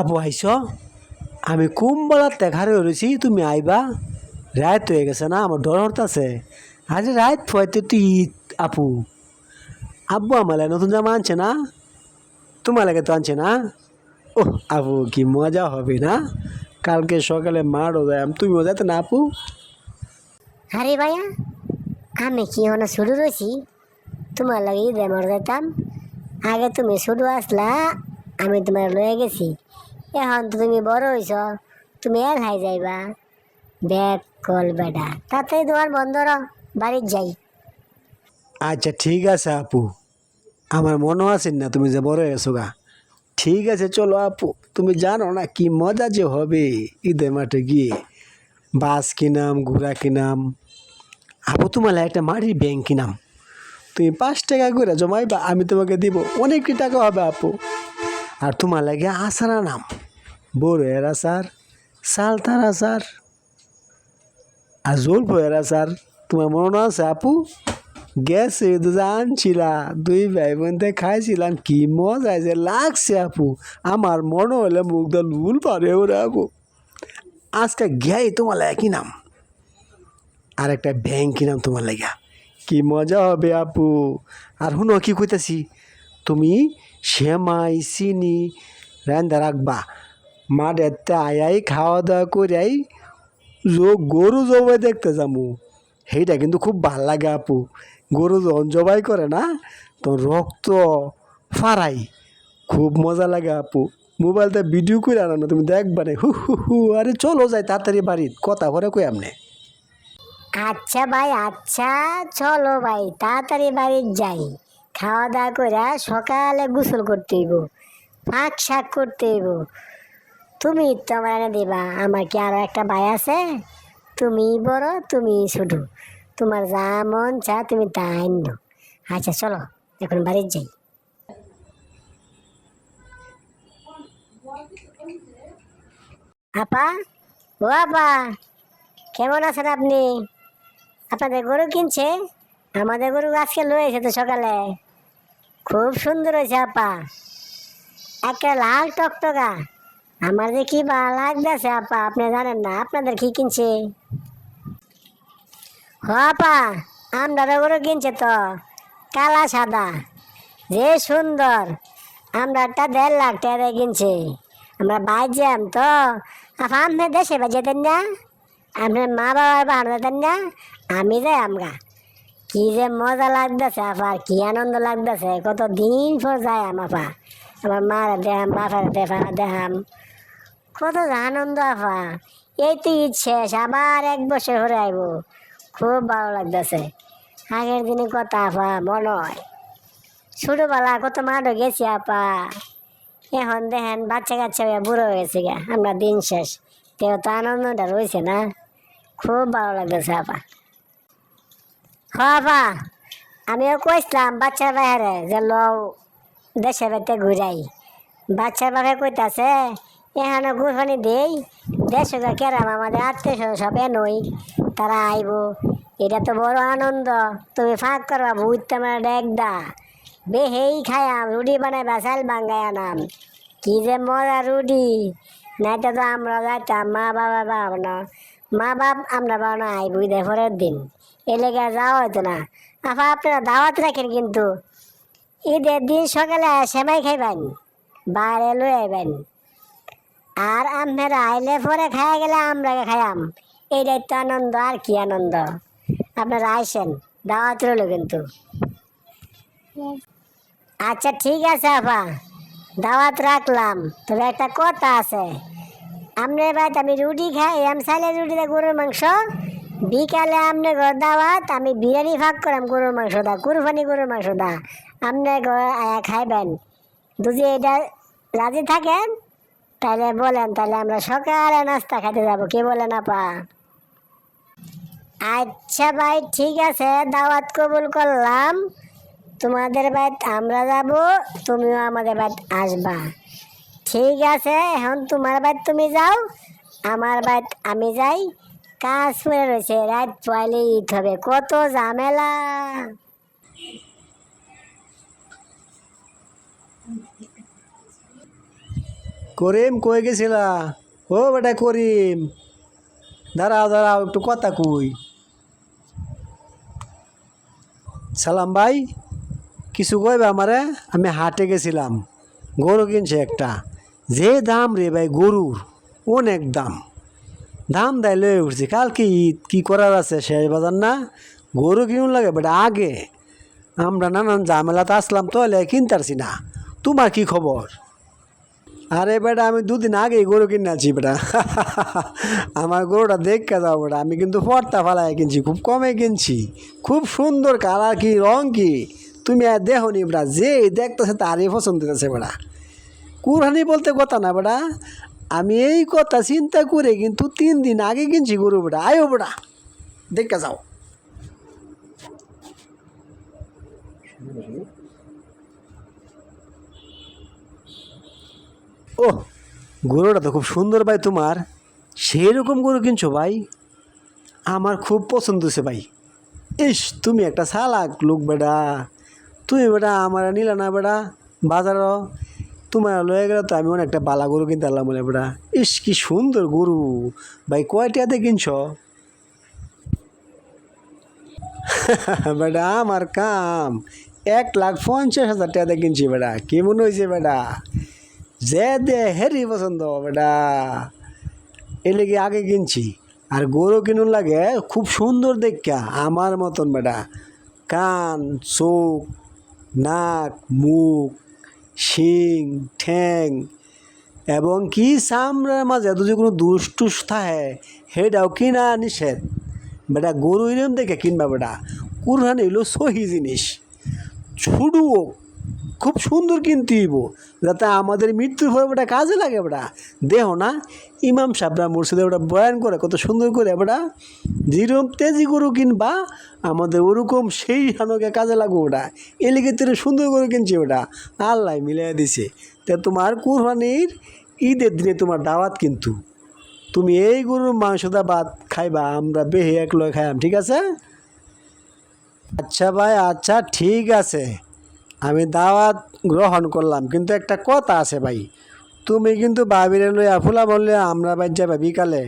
আপু আইস, আমি কুম্বলার দেখারে রয়েছি, তুমি আইবা। রাত হয়ে গেছে না, আমার ডর হতাছে। আজ রাত ফয়তে তুই ঈদ আপু। আব্বু আমার নতুন জামা আনছে না, তোমার লাগে তো আনছে না। ও আপু কি মজা হবে না, কালকে সকালে মারও যায়, তুমিও যেতে না আপু। আরে ভাইয়া, আমি কি হনো শুরু রয়েছি, তোমার লাগে ঈদে মর যেতাম। আগে তুমি শুরু আসলা, আমি তোমার লয়ে গেছি। এখন তো তুমি বড় হইছ, তুমি এলাই যাইবা। ব্যাগ কল বেটা, তাতেই তোমার বন্ধ রহ, বাড়ির যাই। আচ্ছা ঠিক আছে আপু, আমার মনেও আছে না তুমি যে বড় হয়ে গেছো গা। ঠিক আছে চলো আপু, তুমি জানো না কি মজা যে হবে ঈদের মাঠে গিয়ে। বাস কিনাম, ঘোড়া কিনাম। আপু তোমার লাগে একটা মাটির ব্যাংক কিনাম, তুমি 5 টাকা করে জমাইবা, আমি তোমাকে দিব অনেকটি টাকা হবে আপু। আর তোমার লাগে আচার আনাম, বড়ের আচার, সালতার আচার, আর জলফয়ের আচার। তোমার মনে আছে আপু, গেছে তো আনছিলা, 2 ভাই বোনতে খাইছিলাম, কি মজা যে লাগছে আপু। আমার মনে হলে মুখটা লুল পারে ওরে আপু। আজকে গিয়াই তোমার লাগে কিনাম, আর একটা ব্যাংক কিনাম তোমার লাগা, কি মজা হবে আপু। আর শুনো কি কইতাছি, তুমি সেমাই চিনি রান্দা রাখবা, মাঠেতে আয়াই খাওয়া দাওয়া করিয়াই গরু জবাই দেখতে যামু। সেইটা কিন্তু খুব ভাল লাগে আপু। গরু যখন জবাই করে না, তো রক্ত ফারাই, খুব মজা লাগে আপু। মোবাইলটা ভিডিও করে আনো না, তুমি দেখবা রে। হু হু হু, আরে চলো যাই তাড়াতাড়ি বাড়িত, কথা ভরে কই আমনে। আচ্ছা ভাই, আচ্ছা, চলো ভাই তাড়াতাড়ি বাড়ির যাই। খাওয়া দাওয়া করে সকালে গোসল করতে হইব, পাক শাক করতে হইব। তুমি তো আমার এনে দিবা, আমার কি আরো একটা ভাই আছে? তুমি বড়, তুমি ছোট, তোমার যা মন চা তুমি তা আনো। আচ্ছা চলো, এখন বাড়ির যাই। আপা, ও আপা, কেমন আছেন আপনি? আপনাদের গরু কিনছে? আমাদের গরু আজকে লয়েছে তো সকালে, খুব সুন্দর হয়েছে আপা, একটা লাল টকটকা। আমার যে কি ভালো লাগতেছে আপা, আপনি জানেন না, আপনাদের কি কিনছে? হ আপা, আমরা গরু কিনছে তো, কালা সাদা, যে সুন্দর। আমরা একটা 1.5 লাখ টাকা দিয়ে কিনছে। আমরা বাইজাম তো। আপা আপনি দেশে বাজেতেন না, আপনার মা বাবার বাহানো যেতেন না, আমি যাই আমগা। কি যে মজা লাগতেছে আপা, কি আনন্দ লাগতেছে, কত দিন পর যায় আপা। আমার মার দেখাম, বাপের দেখাম, কত যে আনন্দ আপা। এই তো ঈদ শেষ, আবার 1 বছর ঘুরে আইব, খুব ভালো লাগতেছে। আগের দিনে কথা আপা মনে হয়, ছোটবেলা কত মাঠও গেছি আপা। এখন দেখেন বাচ্চা কাচ্চা হয়ে বুড়ো হয়েছে গা, আমরা দিন শেষ, তেও তো আনন্দটা রয়েছে না, খুব ভালো লাগতেছে আপা। হ আপা, আমিও কইসলাম বাচ্চার বাইরে যে লও দেশে বাড়িতে ঘুরাই। বাচ্চার বাপে কইতাছে এখানে ঘুরফানি দেই, দেশে কেরাম আমাদের আত্মীয় সব নই, তারা আইব, এটা তো বড় আনন্দ। তুমি ফাঁক করবা বুঝতে আমার একদা বেহেই খায়াম, রুটি বানাইবা চাল বাঙ্গাই আনাম, কি যে মজা রুটি। নাইতে তো আমরা যাইতাম, মা বাবা বাবা, মা বাপ আমরা বাবা আইব ঈদের পরের দিন, এলাকা যাওয়া হইতো না। আপা আপনারা দাওয়াত রাখেন কিন্তু, ঈদের দিন সকালে সেমাই খাইবেন, বাইরে লই আইবেন। আর আপনারা আইলে পরে খাইয়া গেলে আমরা খাইয়াম, এইটাই তো আনন্দ, আর কি আনন্দ। আপনারা আইসেন, দাওয়াত রইল কিন্তু। আচ্ছা ঠিক আছে আপা, দাওয়াত রাখলাম, তবে একটা কথা আছে। আপনার বাড়িতে আমি রুটি খাই, আমি চাইলে রুটিতে গরুর মাংস, বিকালে আপনি ঘর দাওয়াত, আমি বিরিয়ানি ভাগ করাম গরুর মাংস দা, কুরবানি গরুর মাংস দা, আপনার ঘর খাইবেন। যদি এটা রাজি থাকেন তাহলে বলেন, তাহলে আমরা সকালে নাস্তা খাইতে যাব, কি বলেন আপা? আচ্ছা ভাই ঠিক আছে, দাওয়াত কবুল করলাম। তোমাদের বাড়িতে আমরা যাব, তুমিও আমাদের বাড়িতে আসবা। ঠিক আছে, এখন তোমার বাড়িতে তুমি যাও, আমার বাড়িতে আমি যাই। কাজ পড়ে রয়েছে, রাত পয়লে ঈদ হবে, কত ঝামেলা। করিম কই গেছিলা? ও বেটা করিম, দাঁড়াও দাঁড়াও একটু কথা কই। সালাম ভাই, কিছু কইবে আমারে? আমি হাটে গেছিলাম, গরু কিনছে একটা। যে দাম রে ভাই গরুর, অনেক দাম। দাম দেয় লয়ে উঠছি, কালকে ঈদ, কি করার আছে, শেষ বাজার না, গরু কিনুন লাগে বেটা আগে। আমরা নানান ঝামেলাতে আসলাম তো এলে কিনতে পারছি না। তোমার কি খবর? আরে বেটা আমি দুদিন আগেই গরু কিনে আছি বেটা। আমার গরুটা দেখতে যাও বেটা, আমি কিন্তু পর্তা ফালায় কিনছি, খুব কমে কিনছি। খুব সুন্দর কালার, কি রং কি তুমি আর দেখো নি বেটা, যে দেখতেছে তারই পছন্দ হতেছে বেটা। কুরহানি বলতে কথা না বেটা, আমি এই কথা চিন্তা করে কিন্তু 3 দিন আগে কিনছি গরু বেটা। আয়ো বেটা দেখতে যাও। ও, গরুটা তো খুব সুন্দর ভাই তোমার। সেই রকম গরু কিনছো ভাই, আমার খুব পছন্দ হয়েছে ভাই। ইস, তুমি একটা চালাক লোক বেটা। তুমি বেটা আমার নিলে না বেটা বাজারও, তোমার লয়ে গেলে তো আমি অনেকটা বালা গরু কিনতে পারলাম বলে বেটা। ইস কি সুন্দর গরু ভাই, কয়টাতে কিনছ? বেটা আমার কাম 1,50,000 টাকাতে কিনছি বেটা। কি মনে হয়েছে বেটা? যে দে হেরি পছন্দ বেটা, এ লেগে আগে কিনছি। আর গরু কিনুন লাগে খুব সুন্দর দেখা, আমার মতন বেটা। কান, চোখ, নাক, মুখ, শিং, ঠ্যাং এবং কি চামড়ার মাঝে যদি কোনো দুষ্টুস থাকে সেটাও কিনা নিষেধ বেটা। গরু এরম দেখে কিনবা বেটা। কুরবানি হইলো সহি জিনিস, ছুডু হোক, খুব সুন্দর কিনতে হইব, যাতে আমাদের মৃত্যুর পরে বেটা কাজে লাগে বেটা। দেহ না ইমাম সাহেবরা মসজিদে ওটা বয়ান করে কত সুন্দর করে বেটা, যেরকম তেজি গরু কিনবা আমাদের ওরকম সেই হানকে কাজে লাগবো ওটা। এলিগে তোর সুন্দর গরু কিনছে ওটা, আল্লাহ মিলাই দিছে। তা তোমার কুরবানির ঈদের দিনে তোমার দাওয়াত, কিন্তু তুমি এই গরুর মাংসটা ভাত খাইবা, আমরা বেহে এক লয় খাইম, ঠিক আছে? আচ্ছা ভাই, আচ্ছা ঠিক আছে, আমি দাওয়াত গ্রহণ করলাম, কিন্তু একটা কথা আছে ভাই। তুমি কিন্তু বাবিরে লইয়া ফুলা বললে আমরা বাদ যাবে বিকালে।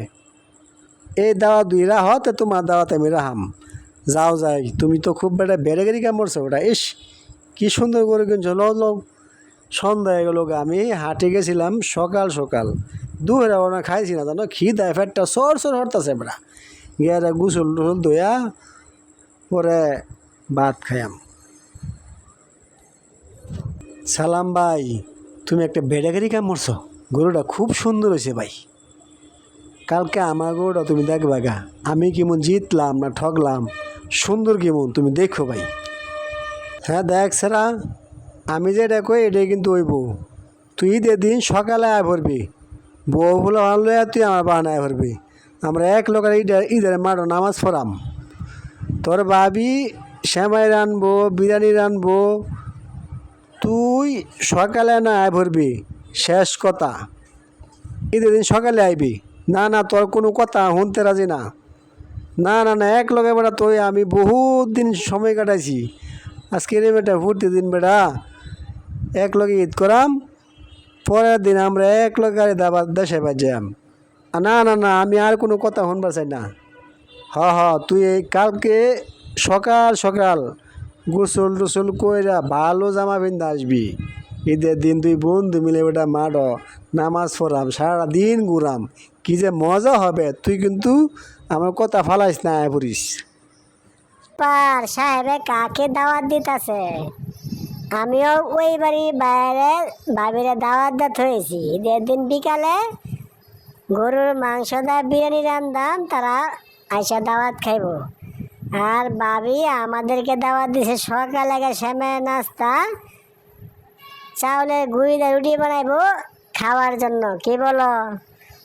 এই দাওয়াত দুই রাহতে তোমার দাওয়াত আমি রাহাম। যাও যাই, তুমি তো খুব বেটা বেড়ে গেড়ি কামড়ছো ওটা। ইস কি সুন্দর করে কিনছো, লো লো। সন্ধ্যা হয়ে গেল, আমি হাটে গেছিলাম সকাল সকাল, দুপুরে ওনা খাইছি না জানো, খিদায় ফেটটা সর সর হরতাছে বেড়া। গিয়ে গুসল টুসল ধোয়া পরে ভাত খাইয়াম। সালাম ভাই, তুমি একটা বেড়াগাড়ি কামড়ছো, গরুটা খুব সুন্দর হয়েছে ভাই। কালকে আমার গরুটা তুমি দেখবা গা, আমি কেমন জিতলাম না ঠকলাম, সুন্দর কেমন তুমি দেখো ভাই। হ্যাঁ দেখ সেরা, আমি যেটা কই এটাই কিন্তু ওই বউ। তুই ঈদের দিন সকালে আয় ভরবি, বউ ফুলো আনলো তুই আমার বাহানা আয় ভরবি। আমরা এক লোকের ঈদের মাঠো নামাজ পড়াম। তোর ভাবি শ্যামাই রানবো, বিরিয়ানি রানবো, তুই সকালে না আয় ভরবি, শেষ কথা। ঈদের দিন সকালে আইবি। না না, তোর কোনো কথা শুনতে রাজি না। না না না, এক লগে বেটা তুই আমি বহুত দিন সময় কাটাইছি, আজকে রে বেটা ফুর্তি দিন বেটা, এক লগে ঈদ করাম, পরের দিন আমরা এক লগে দাবার দেশে বাজাম। না না না, আমি আর কোনো কথা শুনবার চাই না। হ হ, তুই এই কালকে সকাল সকাল গোসল টোসল কইরা ভালো জামা পিন্ধে আসবি। ঈদের দিন তুই বন্ধু মিলে বেটা মাঠ নামাজ পড়াম, সারা দিন ঘুরাম, কি যে মজা হবে। তুই কিন্তু আমার কথা ফালাইস না, আয় পড়িস। পার সাহেবে কাকে দাওয়াত দিতেছে? আমিও ওই বাড়ি বাইরে ভাবিরে দাওয়াত দিতে হয়েছি। ঈদের দিন বিকালে গরুর মাংস দা বিরিয়ানি রান্দাম, তারা আইসা দাওয়াত খাইব। আর ভাবি আমাদেরকে দাওয়াত দিছে সকালে শ্যামে নাস্তা, চাউলের গুঁড়ি দিয়ে রুটি বানাইবো খাওয়ার জন্য। কি বলো?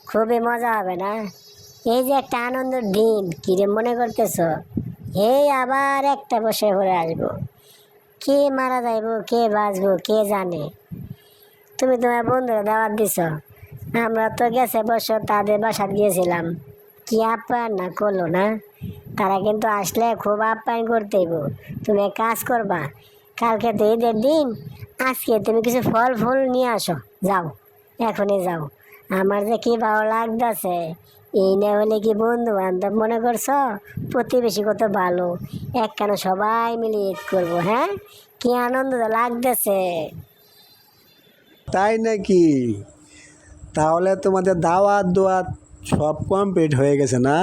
খুবই মজা হবে না? এই যে একটা আনন্দের দিন, কিরে মনে করতেছ? এই আবার একটা বসে ঘুরে আসবো, কে মারা যাইবো কে বাঁচবো কে জানে। তুমি তোমার বন্ধুরা দাওয়াত দিছ, আমরা তো গেছে বছর তাদের বাসাত গিয়েছিলাম, কি আপ্যায়ন না করলো না? তারা কিন্তু আসলে খুব আপ্যায়ন করতেইব। তুমি এক কাজ করবা, কালকে তো ঈদের দিন, আজকে তুমি কিছু ফল ফুল নিয়ে আসো, যাও এখনই যাও। আমার যে কি ভালো লাগতেছে, এই না হলে কি বন্ধু বান্ধব মনে করছো? প্রতিবেশী কত ভালো, একখানে সবাই মিলে ঈদ করবো। হ্যাঁ, কি আনন্দ তো লাগতেছে। তাই নাকি? তাহলে তোমাদের দাওয়াত দোয়াত সব কমপ্লিট হয়ে গেছে না?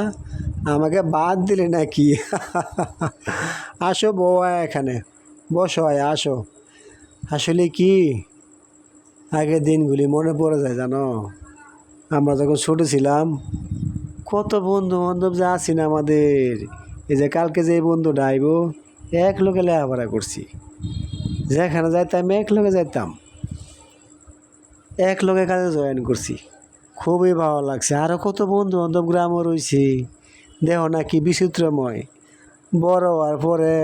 আমাকে বাদ দিলে নাকি? আসো বৌয়া, এখানে বসো, আসো। আসলে কি, আগের দিনগুলি মনে পড়ে যায় জানো। আমরা যখন ছোটো ছিলাম, কত বন্ধু বান্ধব যে আছি না আমাদের। এই যে কালকে যে বন্ধুটা আইব, এক লোকে লেখাপড়া করছি, যেখানে যাইতাম এক লোকে যাইতাম, এক লোকে কাজে জয়েন করছি। খুবই ভালো লাগছে। আরও কত বন্ধু বান্ধব গ্রামও রয়েছে, দেহ না কি বিচিত্রময়। বড় হওয়ার পরে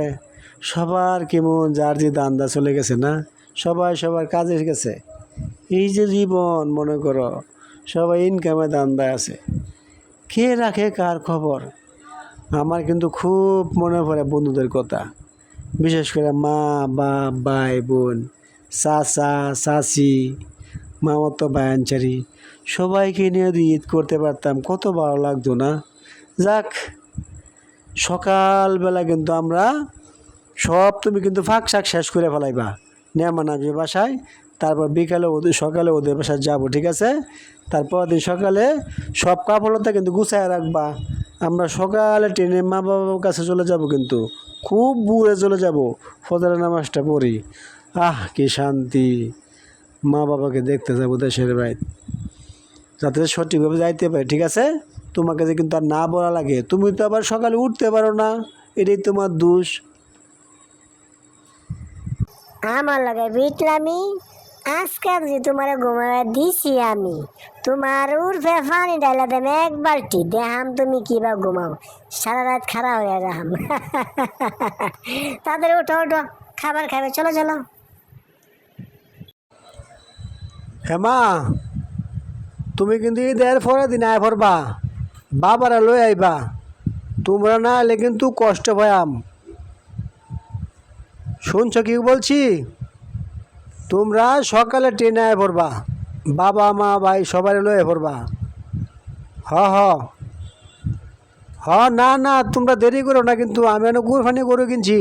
সবার কেমন যার যে দান্দা চলে গেছে না, সবাই সবার কাজে গেছে। এই যে জীবন মনে করো, সবাই ইনকামে দান্দা আছে, কে রাখে কার খবর। আমার কিন্তু খুব মনে পড়ে বন্ধুদের কথা, বিশেষ করে মা, বাপ, ভাই, বোন, চাচা, চাচি, মামাতো বায়ানচারি, সবাইকে নিয়ে যদি ঈদ করতে পারতাম কত ভালো লাগতো না। যাক, সকালবেলা কিন্তু আমরা সব, তুমি কিন্তু ফাঁক শাক শেষ করে ফেলাইবা, নেমা নামবে বাসায়। তারপর বিকালে সকালে ওদের বাসায় যাবো, ঠিক আছে? তারপর দিন সকালে সব কাপড়টা কিন্তু গুছায় রাখবা। আমরা সকালে ট্রেনে মা বাবার কাছে চলে যাব, কিন্তু খুব দূরে চলে যাব, ফজরের নামাজটা পড়ি। আহ, কি শান্তি! মা বাবাকে দেখতে যাবো দেশের বাইরে, যাতে সঠিকভাবে যাইতে পারে, ঠিক আছে? তোমাকে যে কিন্তু আর না বলা লাগে, তুমি তো আবার সকালে উঠতে পারো না, এটাই তোমার দোষ। আমার লাগে বিটলামি, আজকে যে তোমার ঘুমাবে দিছি আমি, তোমার উর্ফে পানি ডাইলা দেন এক বালতি, দেহাম তুমি কিবা ঘুমাও, সারা রাত খারাপ হয়ে যাম। তাদের ওঠো ওঠো, খাবার খাবে, চলো চলো। হেমা, তুমি কিন্তু ঈদের পরের দিন আয় পড়বা, বাবারা লই আইবা। তোমরা না এলে কিন্তু কষ্ট পায়াম। শুনছো কি বলছি? তোমরা সকালে ট্রেনে আয় পড়বা, বাবা মা ভাই সবাই লয়ে পড়বা। হ হ হ, না না, তোমরা দেরি করো না, কিন্তু আমি অনেক কুরবানি গরু কিনছি।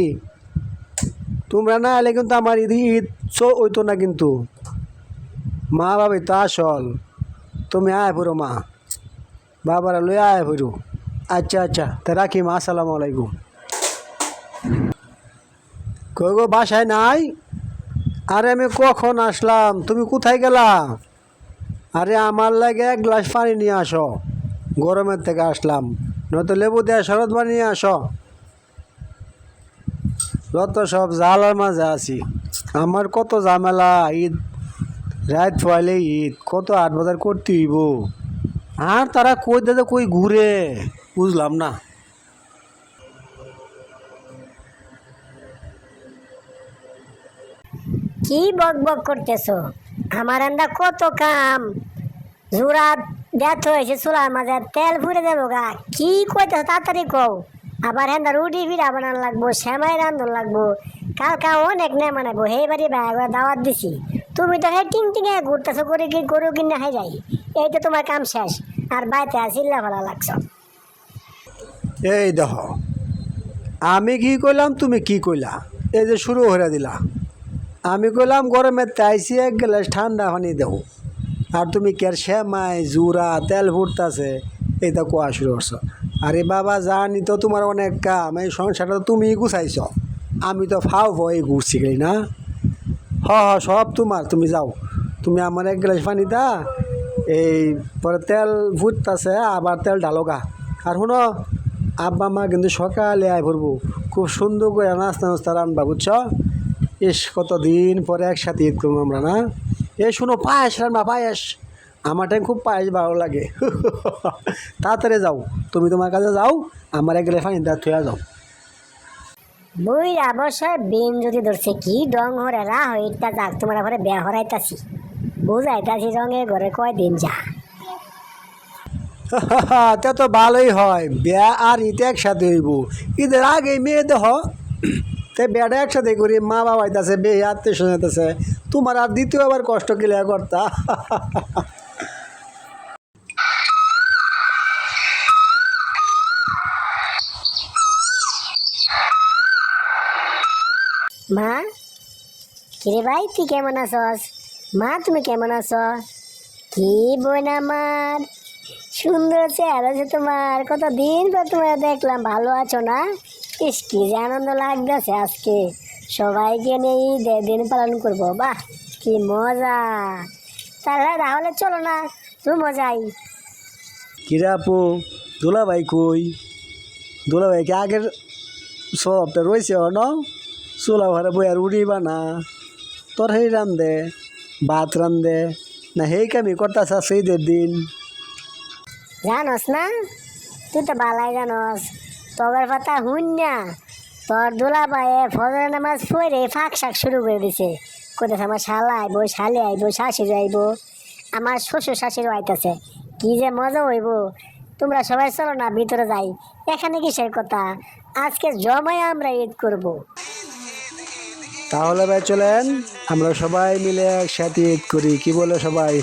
তোমরা না এলে কিন্তু আমার ঈদ ঈদ হইতো না কিন্তু। মা বাবাই তো আসল। তুমি আয় পড়ো মা, বাবারা লই আয় পড়ো। আচ্ছা আচ্ছা, তা রাখি মা, আসসালামু আলাইকুম। কই গো, বাসায় নাই? আরে আমি কখন আসলাম, তুমি কোথায় গেলা? আরে আমার লাগে এক গ্লাস পানি নিয়ে আসো, গরমের থেকে আসলাম, নয়তো লেবু দেওয়া শরবত বানিয়ে আসো। যত সব জালার মাঝে আছি, আমার কত ঝামেলা। ঈদ রাত পয়লে ঈদ, কত আট বাজার করতে হইব। আর তারা কই দাদা কই ঘুরে, বুঝলাম না। কি বক বক করতেছো? আমার আন্দা কত কাম, জোড়া ব্যথ হয়েছে চুলার মাঝে, তেল ফুরে যাবো গা। কি কইতেছো তাড়াতাড়ি কও। আবার হেন্দা রুটি ফিরা বানান লাগবো, শ্যামাই রান্ধন লাগবো, কালকা অনেক নে মানাবো। হে বাড়ি ভাই দাওয়াত দিছি, তুমি তো হে টিং টিঙে ঘুরতেছো, করে কি গরু কিনে খাই যাই। এই তো তোমার কাম শেষ, আর বাইতে আসিল্লা ভালো লাগছো। এই দেখ, আমি কি কইলাম তুমি কি কইলা? এই যে শুরু হয়ে দিলা। আমি কইলাম গরমের তাইছি এক গ্লাস ঠান্ডা পানি দেও, আর তুমি কের শ্যামাই জুরা তেল ফুটতাছে এইটা কোয়া শুরু করছো। আরে বাবা, জানি তো তোমার অনেক কাম, এই সংসারটা তুমি গুছাইছ, আমি তো ফাও ভয়ে ঘুরছি গেলি না। হ হ, সব তোমার, তুমি যাও। তুমি আমার এক গ্লাস পানি দা, এই পরে তেল ফুটতাছে, আবার তেল ঢালোগা। আর শুনো, আব্বা মা কিন্তু সকালে আয় পড়বো, খুব সুন্দর করে নাস্তা নাস্তা রান্না, বুঝছ? ইস, কতদিন পরে একসাথে ঈদ করবো আমরা না। এ শুনো, পায়েস রান্না, পায়েস। আমার টাইম খুব পায়েস ভালো লাগে। তাড়াতাড়ি যাও, তুমি তোমার কাছে যাও, আমার এক গ্লাস পানি দা থুয়া যাও। বুইরা বছর বিন যদি ধরছে, কি ডং হরে রা হইতা যাক, তোমার ঘরে বেয়া হরাইতাছি, বুঝাইতাছি রঙের ঘরে কয়দিন যা। তা তো ভালোই হয়, বিয়া আর ঈদ একসাথে হইব। ঈদের আগে মেয়ে দেহ তাই বেড়া একসাথে করি, মা বাবা আইতাছে, বে আত্মীয় স্বজন আইতাছে, তোমার আর দ্বিতীয়বার কষ্ট ক্লিয়ার করতা। মা, কিরে ভাই তুই কেমন আছস? মা তুমি কেমন আছো? কি বোন আমার, সুন্দর চেহারা আছে তোমার, কতদিন পর তোমার দেখলাম, ভালো আছো না? ইস কি যে আনন্দ লাগতেছে আজকে, সবাইকে নিয়ে ঈদের দিন পালন করবো, বাহ কি মজা। তাহলে চলো না তুমি যাই। কিরে আপু, দুলাভাই কই? দুলাভাই কি আগের সবটা রয়েছে ন? চুলা ঘরে বই আর উড়িবা না? তোর সেই রান্ধে, ভাত রান্ধে না, সেই কামি করতেছ ঈদের দিন? জানস না, তুই তো বালাই জানস, তবের পাতা হুন না, তোর দুলা ভাইয়ে ফজরের নামাজ পড়ে ফাঁক শাক শুরু করে দিছে। কোথায় আমার শালা আইব, শালি আইব, শাশুড়ি আইব, আমার শ্বশুর শাশুড়ি আইতাছে, কি যে মজা হইব। তোমরা সবাই চলো না ভিতরে যাই, এখানে কিসের কথা, আজকে জমায় আমরা ঈদ করব। তাহলে ভাই চলেন আমরা সবাই মিলে একসাথে ঈদ করি, কি বলে সবাই?